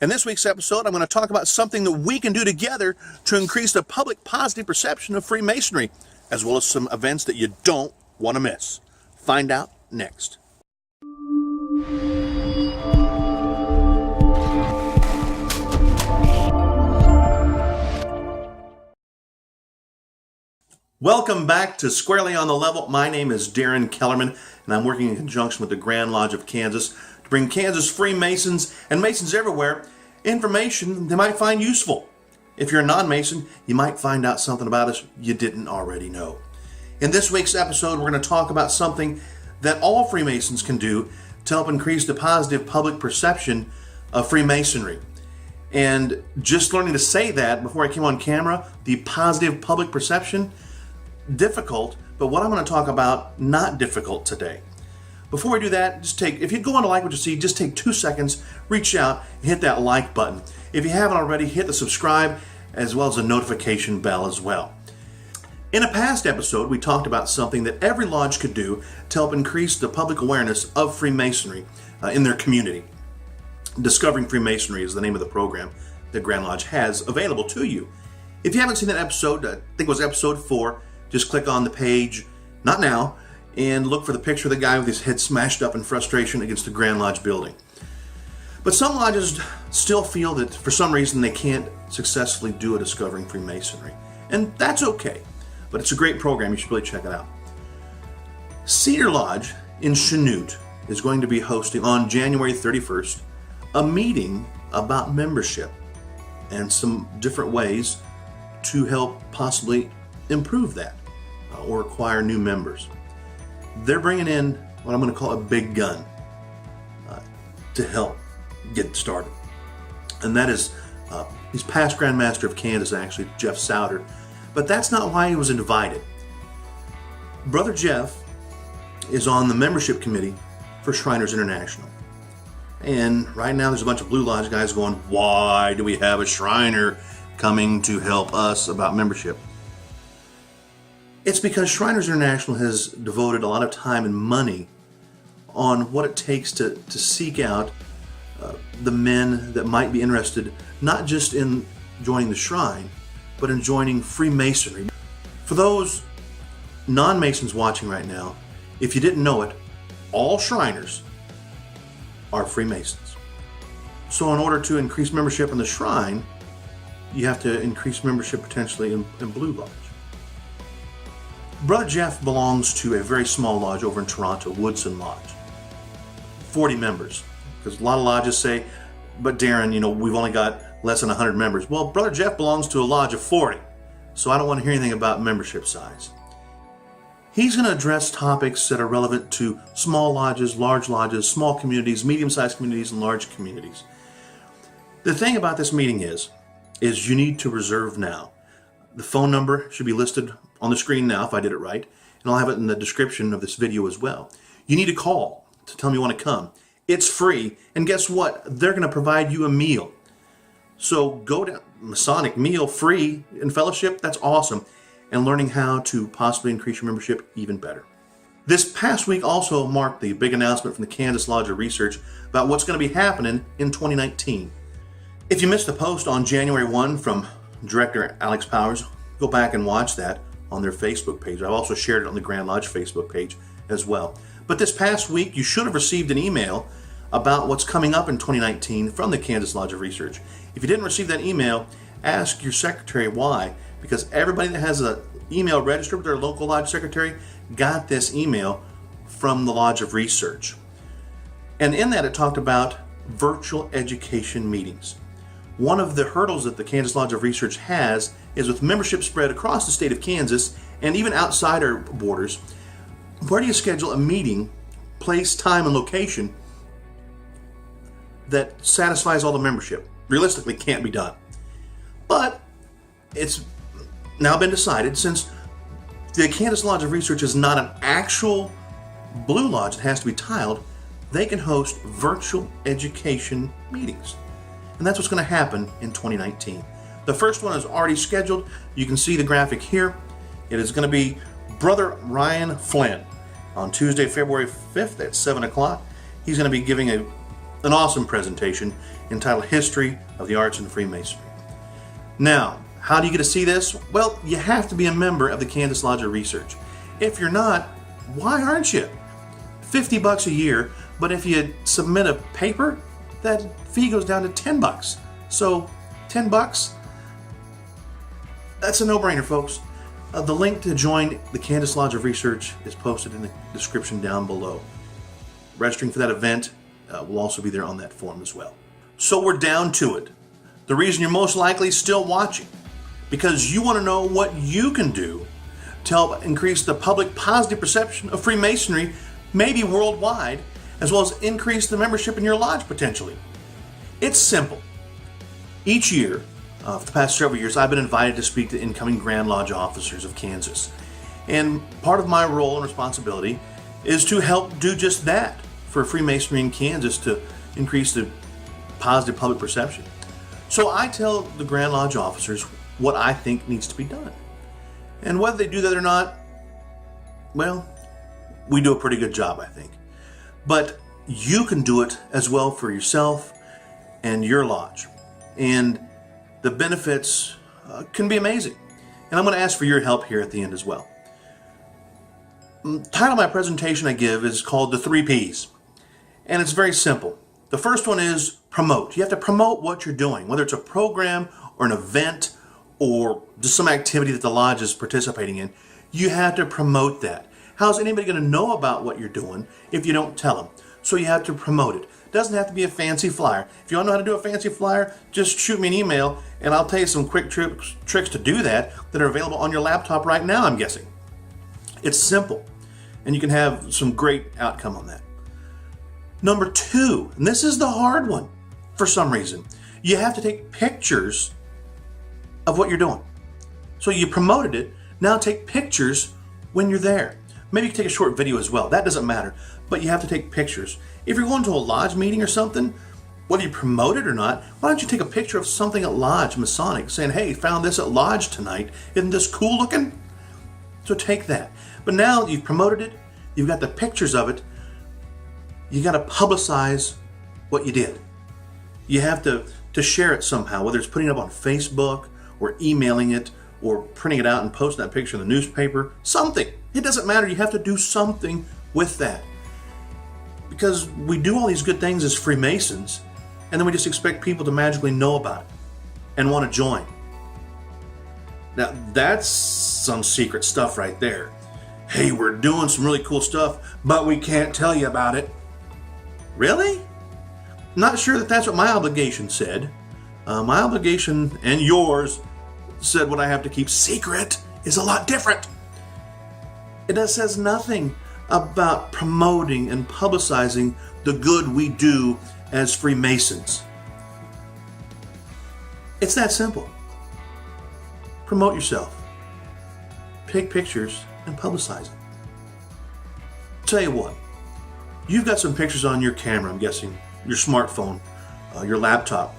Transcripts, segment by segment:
In this week's episode, I'm going to talk about something that we can do together to increase the public positive perception of Freemasonry, as well as some events that you don't want to miss. Find out next. Welcome back to Squarely on the Level. My name is Darren Kellerman, and I'm working in conjunction with the Grand Lodge of Kansas to bring Kansas Freemasons and Masons everywhere information they might find useful. If you're a non-Mason, you might find out something about us you didn't already know. In this week's episode, we're going to talk about something that all Freemasons can do to help increase the positive public perception of Freemasonry. And just learning to say that before I came on camera, the positive public perception, difficult, but what I'm going to talk about, not difficult today. Before we do that, if you go on to like what you see, just take 2 seconds, reach out and hit that like button. If you haven't already, hit the subscribe as well as the notification bell as well. In a past episode, we talked about something that every lodge could do to help increase the public awareness of Freemasonry in their community. Discovering Freemasonry is the name of the program that Grand Lodge has available to you. If you haven't seen that episode, I think it was episode 4, just click on the page, not now, and look for the picture of the guy with his head smashed up in frustration against the Grand Lodge building. But some lodges still feel that for some reason they can't successfully do a Discovering Freemasonry. And that's okay, but it's a great program. You should really check it out. Cedar Lodge in Chanute is going to be hosting on January 31st a meeting about membership and some different ways to help possibly improve that or acquire new members. They're bringing in what I'm going to call a big gun to help get started. And that is, he's past Grand Master of Kansas, actually, Jeff Souter. But that's not why he was invited. Brother Jeff is on the membership committee for Shriners International. And right now there's a bunch of Blue Lodge guys going, why do we have a Shriner coming to help us about membership? It's because Shriners International has devoted a lot of time and money on what it takes to seek out the men that might be interested not just in joining the Shrine, but in joining Freemasonry. For those non-Masons watching right now, if you didn't know it, all Shriners are Freemasons. So in order to increase membership in the Shrine, you have to increase membership potentially in Blue Lodge. Brother Jeff belongs to a very small lodge over in Toronto, Woodson Lodge. 40 members. Because a lot of lodges say, but Darren, we've only got less than 100 members. Well, Brother Jeff belongs to a lodge of 40, so I don't want to hear anything about membership size. He's going to address topics that are relevant to small lodges, large lodges, small communities, medium-sized communities, and large communities. The thing about this meeting is you need to reserve now. The phone number should be listed on the screen now if I did it right, and I'll have it in the description of this video as well. You need to call to tell me you want to come. It's free, and guess what? They're going to provide you a meal. So go to Masonic meal free in fellowship. That's awesome. And learning how to possibly increase your membership, even better. This past week also marked the big announcement from the Kansas Lodge of Research about what's going to be happening in 2019. If you missed the post on January 1 from Director Alex Powers, go back and watch that on their Facebook page. I've also shared it on the Grand Lodge Facebook page as well. But this past week, you should have received an email about what's coming up in 2019 from the Kansas Lodge of Research. If you didn't receive that email, ask your secretary why, because everybody that has an email registered with their local lodge secretary got this email from the Lodge of Research. And in that, it talked about virtual education meetings. One of the hurdles that the Kansas Lodge of Research has is with membership spread across the state of Kansas and even outside our borders, where do you schedule a meeting, place, time, and location that satisfies all the membership? Realistically, can't be done. But it's now been decided, since the Kansas Lodge of Research is not an actual Blue Lodge that has to be tiled, they can host virtual education meetings. And that's what's going to happen in 2019. The first one is already scheduled. You can see the graphic here. It is going to be Brother Ryan Flynn on Tuesday, February 5th at 7 o'clock. He's going to be giving a an awesome presentation entitled History of the Arts and Freemasonry. Now, how do you get to see this? Well, you have to be a member of the Kansas Lodge of Research. If you're not, why aren't you? $50 a year, but if you submit a paper, that fee goes down to $10. So, $10, that's a no-brainer, folks. The link to join the Kansas Lodge of Research is posted in the description down below. Registering for that event will also be there on that form as well. So we're down to it. The reason you're most likely still watching, because you want to know what you can do to help increase the public positive perception of Freemasonry, maybe worldwide, as well as increase the membership in your lodge potentially. It's simple. Each year, for the past several years, I've been invited to speak to incoming Grand Lodge officers of Kansas. And part of my role and responsibility is to help do just that for Freemasonry in Kansas to increase the positive public perception. So I tell the Grand Lodge officers what I think needs to be done. And whether they do that or not, well, we do a pretty good job, I think. But you can do it as well for yourself and your lodge. And the benefits can be amazing. And I'm going to ask for your help here at the end as well. The title of my presentation I give is called The 3 Ps. And it's very simple. The first one is promote. You have to promote what you're doing, whether it's a program or an event or just some activity that the lodge is participating in. You have to promote that. How's anybody going to know about what you're doing if you don't tell them? So you have to promote it. It doesn't have to be a fancy flyer. If you want to know how to do a fancy flyer, just shoot me an email and I'll tell you some quick tricks to do that are available on your laptop right now, I'm guessing. It's simple and you can have some great outcome on that. Number 2, and this is the hard one for some reason, you have to take pictures of what you're doing. So you promoted it, now take pictures when you're there. Maybe you can take a short video as well, that doesn't matter, but you have to take pictures. If you're going to a lodge meeting or something, whether you promote it or not, why don't you take a picture of something at Lodge Masonic saying, hey, found this at Lodge tonight, isn't this cool looking? So take that. But now you've promoted it, you've got the pictures of it, you got to publicize what you did. You have to share it somehow, whether it's putting it up on Facebook or emailing it or printing it out and posting that picture in the newspaper, something. It doesn't matter. You have to do something with that. Because we do all these good things as Freemasons, and then we just expect people to magically know about it and want to join. Now, that's some secret stuff right there. Hey, we're doing some really cool stuff, but we can't tell you about it. Really? Not sure that that's what my obligation said. My obligation and yours said what I have to keep secret is a lot different. It says nothing about promoting and publicizing the good we do as Freemasons. It's that simple. Promote yourself. Take pictures and publicize it. Tell you what, you've got some pictures on your camera, I'm guessing, your smartphone, your laptop.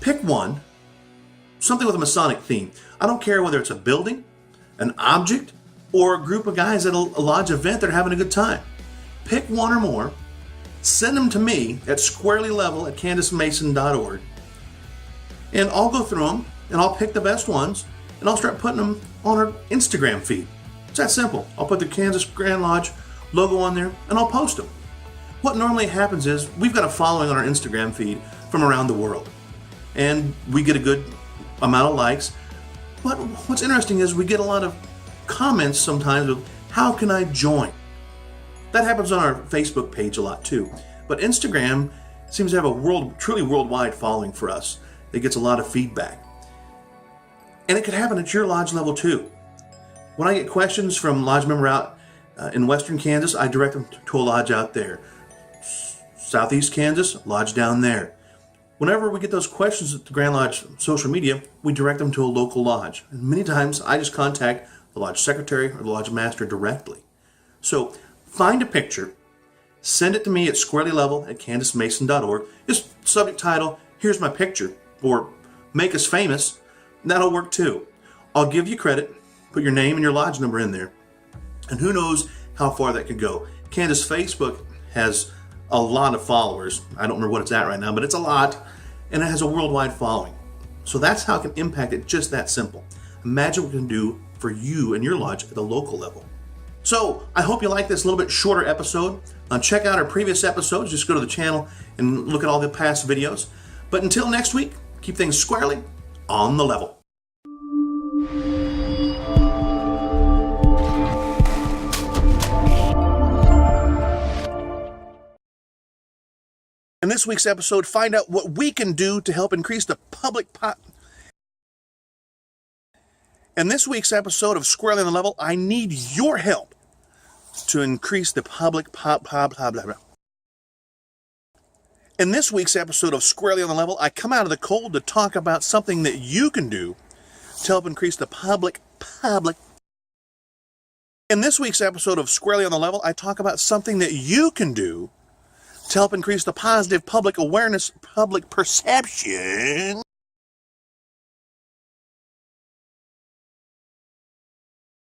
Pick one, something with a Masonic theme. I don't care whether it's a building, an object, or a group of guys at a lodge event that are having a good time. Pick one or more, send them to me at squarelylevel@kansasmason.org, and I'll go through them, and I'll pick the best ones, and I'll start putting them on our Instagram feed. It's that simple. I'll put the Kansas Grand Lodge logo on there, and I'll post them. What normally happens is we've got a following on our Instagram feed from around the world, and we get a good amount of likes. But what's interesting is we get a lot of comments sometimes of, how can I join? That happens on our Facebook page a lot too. But Instagram seems to have a truly worldwide following for us. It gets a lot of feedback. And it could happen at your lodge level too. When I get questions from lodge member out in Western Kansas, I direct them to a lodge out there. Southeast Kansas, lodge down there. Whenever we get those questions at the Grand Lodge social media, we direct them to a local lodge. And many times I just contact the lodge secretary or the lodge master directly. So find a picture, send it to me at squarelylevel@kansasmason.org. Just subject title, here's my picture, or make us famous. That'll work too. I'll give you credit, put your name and your lodge number in there, and who knows how far that could go. Kansas Facebook has a lot of followers. I don't remember what it's at right now, but it's a lot, and it has a worldwide following. So that's how it can impact it, just that simple. Imagine what it can do for you and your lodge at the local level. So I hope you like this little bit shorter episode. Check out our previous episodes. Just go to the channel and look at all the past videos. But until next week, keep things squarely on the level. In this week's episode, find out what we can do to help increase the public In this week's episode of Squarely on the Level, I need your help to increase the public In this week's episode of Squarely on the Level, I come out of the cold to talk about something that you can do to help increase the public. In this week's episode of Squarely on the Level, I talk about something that you can do to help increase the positive public awareness, public perception